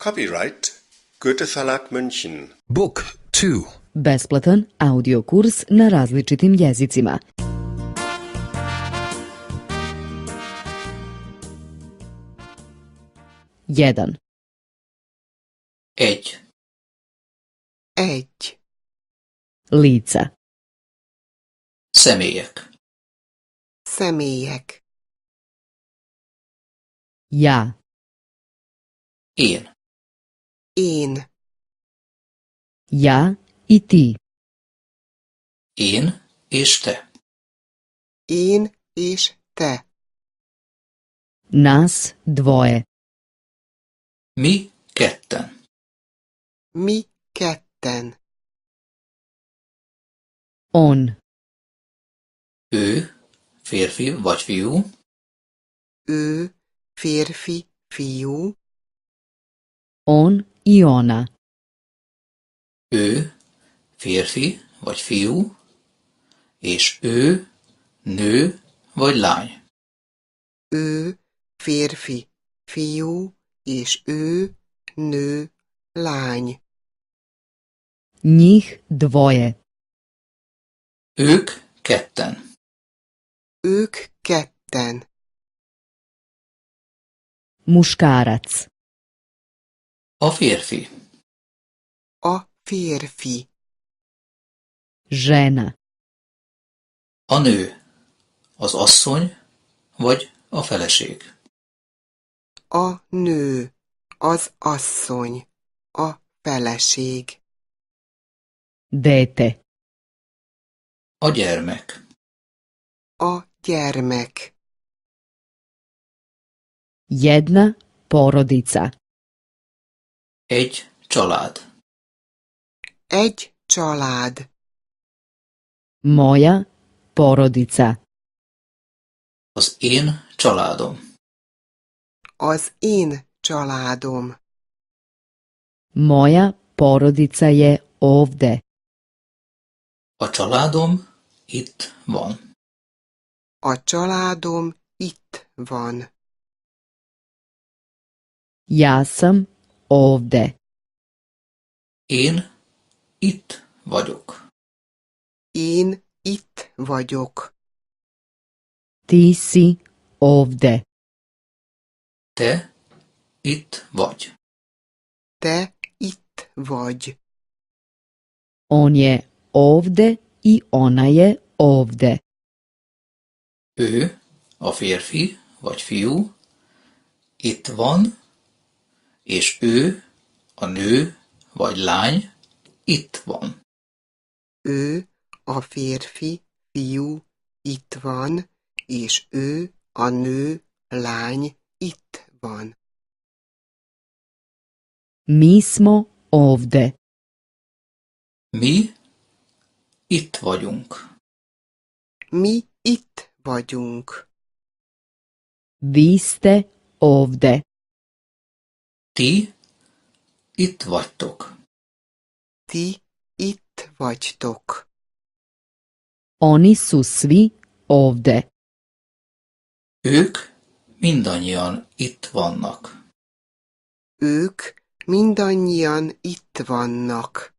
Copyright Goethe Verlag München. Book 2. Besplatan audio kurs na različitim jezicima. Jedan. Egy. Egy. Lica. Személyek. Személyek. Ja. Én. Én. Ja i ti. Én és te. Én és te. Nas dvoje. Mi ketten. Mi ketten. On. Ő férfi vagy fiú. Ő férfi, fiú. On i ona. Ő férfi vagy fiú. És ő nő vagy lány. Ő férfi, fiú, és ő nő, lány. Njih dvoje. Ők ketten. Ők ketten. Muškarac. A férfi. A férfi. Žena. A nő. Az asszony vagy a feleség. A nő. Az asszony. A feleség. Dete. A gyermek. A gyermek. Jedna porodica. Egy család. Egy család. Moja porodica. Az én családom. Az én családom. Moja porodica je ovde. A családom itt van. A családom itt van. Ja sam ovde. Én itt vagyok. Én itt vagyok. Ti si ovde. Te itt vagy. Te itt vagy. On je ovde i ona je ovde. Ő, a férfi vagy fiú, itt van, és ő, a nő vagy lány, itt van. Ő, a férfi, fiú, itt van, és ő, a nő, lány, itt van. Mi smo ovde. Mi itt vagyunk. Mi itt vagyunk. Vi ste ovde. Ti itt vagytok. Ti itt vagytok. Oni su svi ovde. Ők mindannyian itt vannak. Ők mindannyian itt vannak.